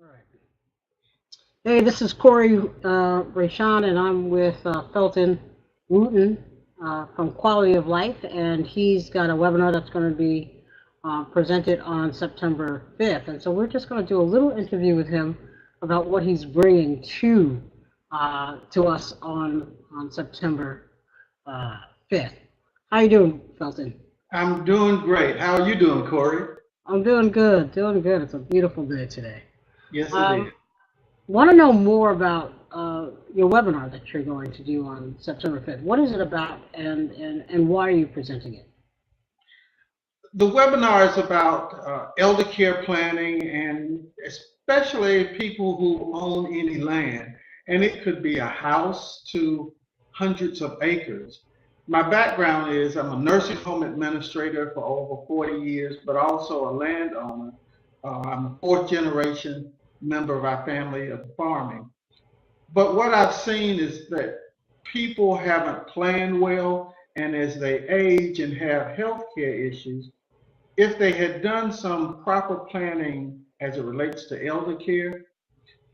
All right. Hey, this is Corey Rashawn, and I'm with Felton Wooten from Quality of Life, and he's got a webinar that's going to be presented on September 5th. And so we're just going to do a little interview with him about what he's bringing to us on September 5th. How you doing, Felton? I'm doing great. How are you doing, Corey? I'm doing good, doing good. It's a beautiful day today. Yes, it is. Um, Want to know more about your webinar that you're going to do on September 5th. What is it about, and why are you presenting it? The webinar is about elder care planning, and especially people who own any land. And it could be a house to hundreds of acres. My background is I'm a nursing home administrator for over 40 years, but also a landowner. I'm a fourth generation member of our family of farming. But what I've seen is that people haven't planned well, and as they age and have health care issues, if they had done some proper planning as it relates to elder care,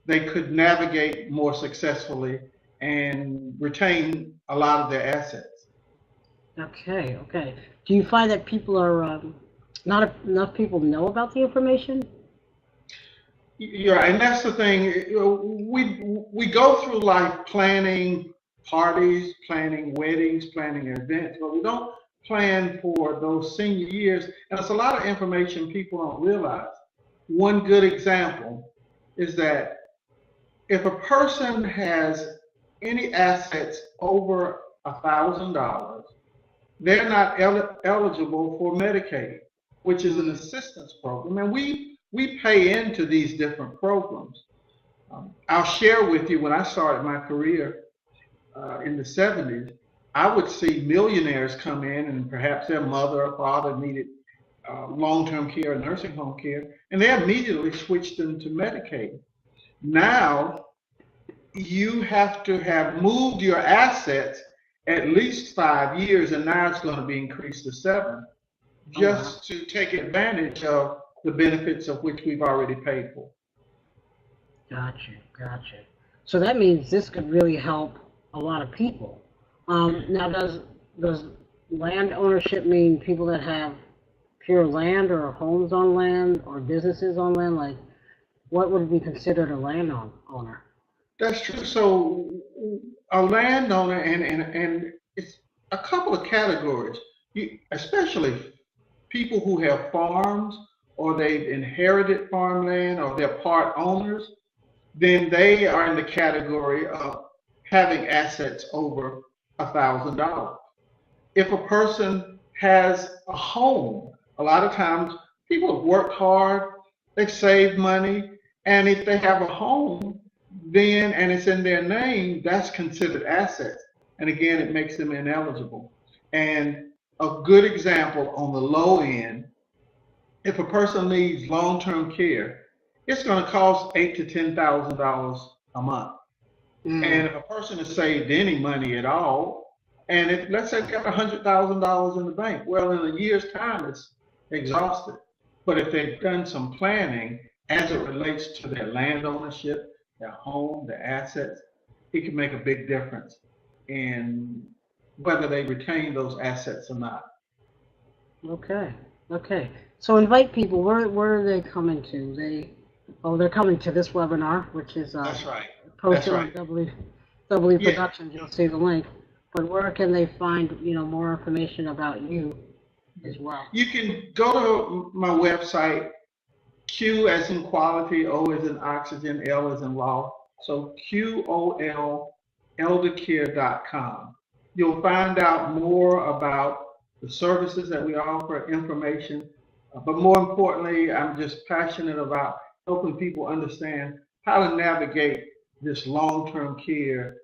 they could navigate more successfully and retain a lot of their assets. Okay, okay. Do you find that people are not enough people know about the information? Yeah, and that's the thing. We go through life planning parties, planning weddings, planning events, but we don't plan for those senior years. And it's a lot of information people don't realize. One good example is that if a person has any assets over $1,000, they're not eligible for Medicaid, which is an assistance program. And we pay into these different programs. I'll share with you when I started my career in the 70s, I would see millionaires come in and perhaps their mother or father needed long-term care or nursing home care, and they immediately switched them to Medicaid. Now, you have to have moved your assets at least 5 years, and now it's going to be increased to 7, Oh, wow. just to take advantage of the benefits of which we've already paid for. Gotcha, gotcha. So that means this could really help a lot of people. Now, does land ownership mean people that have pure land or homes on land or businesses on land? Like, what would be considered a owner? That's true. So a landowner, and it's a couple of categories, especially people who have farms or they've inherited farmland or they're part owners, then they are in the category of having assets over $1,000. If a person has a home, a lot of times people have worked hard, they've saved money, and if they have a home, then and it's in their name, that's considered assets. And again, it makes them ineligible. And a good example on the low end, if a person needs long-term care, it's going to cost $8,000 to $10,000 a month. And Mm, if a person has saved any money at all, and let's say they got $100,000 in the bank, well, in a year's time, it's exhausted. But if they've done some planning as it relates to their land ownership, their home, their assets, it can make a big difference in whether they retain those assets or not. okay, okay. So invite people. Where are they coming to? They're coming to this webinar, which is That's right. That's posted on right. W Yeah, Productions. You'll see the link. But where can they find, more information about you as well? you can go to my website, Q as in quality, O as in oxygen, L as in law. So QOL eldercare.com. You'll find out more about the services that we offer, information, but more importantly, I'm just passionate about helping people understand how to navigate this long-term care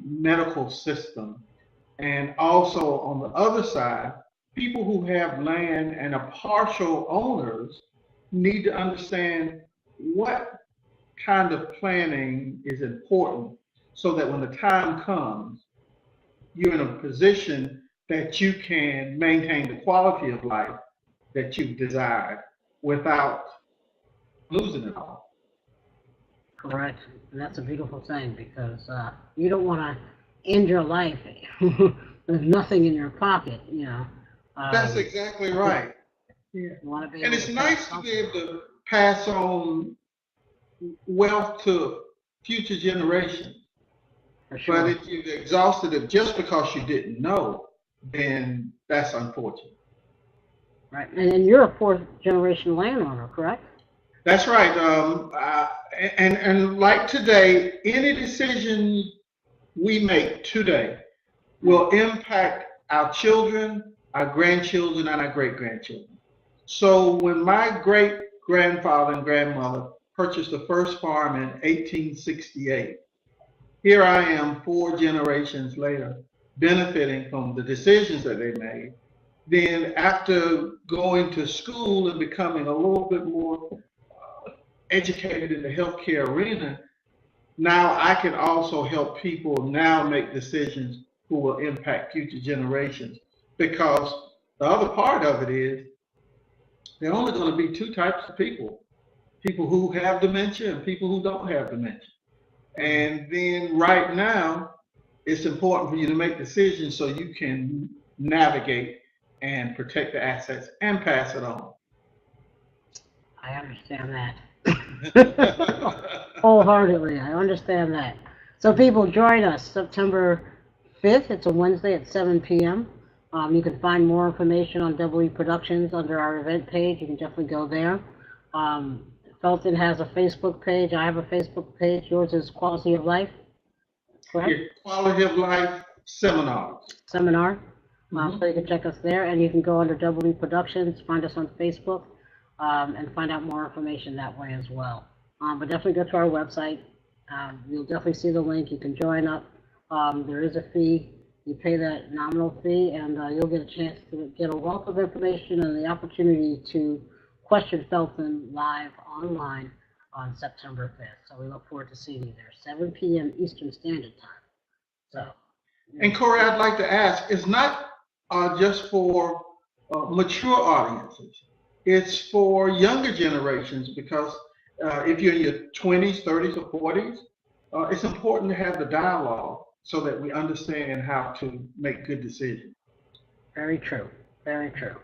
medical system. And also on the other side, people who have land and are partial owners need to understand what kind of planning is important so that when the time comes, you're in a position that you can maintain the quality of life that you've desired without losing it all. Correct. And that's a beautiful thing because you don't want to end your life with nothing in your pocket, you know. That's Um, exactly right. Yeah. you want to be And able it's to pass nice to be something able on. to pass on wealth to future generations. For But sure. if you've exhausted it just because you didn't know, then that's unfortunate. Right. And you're a fourth generation landowner, correct? That's right. And like today, any decision we make today Right. will impact our children, our grandchildren, and our great grandchildren. So when my great grandfather and grandmother purchased the first farm in 1868, here I am 4 generations later benefiting from the decisions that they made. Then after going to school and becoming a little bit more educated in the healthcare arena, now I can also help people now make decisions who will impact future generations. Because the other part of it is there are only going to be two types of people who have dementia and people who don't have dementia. Mhm. And then right now, it's important for you to make decisions so you can navigate and protect the assets and pass it on. I understand that. Wholeheartedly, I understand that. So people join us September 5th. It's a Wednesday at 7 p.m. You can find more information on WE Productions under our event page. You can definitely go there. Um, Felton has a Facebook page. I have a Facebook page. Yours is Quality of Life, correct? Quality of life seminars. Seminar. So Mhm. you can check us there, and you can go under WE Productions, find us on Facebook, and find out more information that way as well. But definitely go to our website. You'll definitely see the link. You can join up. There is a fee. You pay that nominal fee, and you'll get a chance to get a wealth of information and the opportunity to question Felton live online on September 5th. So we look forward to seeing you there, 7 p.m. Eastern Standard Time. So, And Corey, I'd like to ask, it's not just for mature audiences. It's for younger generations because if you're in your 20s, 30s, or 40s, it's important to have the dialogue so that we understand how to make good decisions. very true. Very true.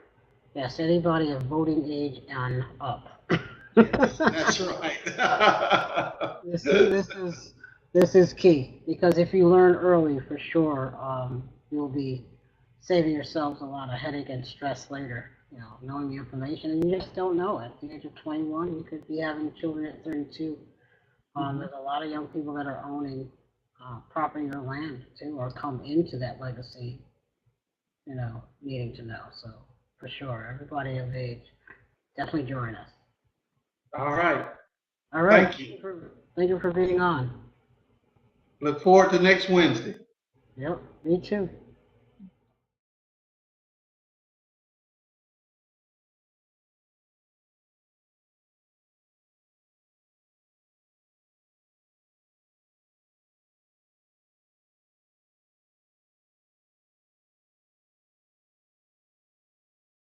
Yes, anybody of voting age and up. Yes, that's right. This is key because if you learn early, for sure, you'll be saving yourselves a lot of headache and stress later. You know, knowing the information, and you just don't know it. At the age of 21, you could be having children at 32. There's a lot of young people that are owning property or land too, or come into that legacy, needing to know. So for sure, everybody of age, definitely join us. All right. All right. Thank you. Thank you for being on. Look forward to next Wednesday. Yep, me too.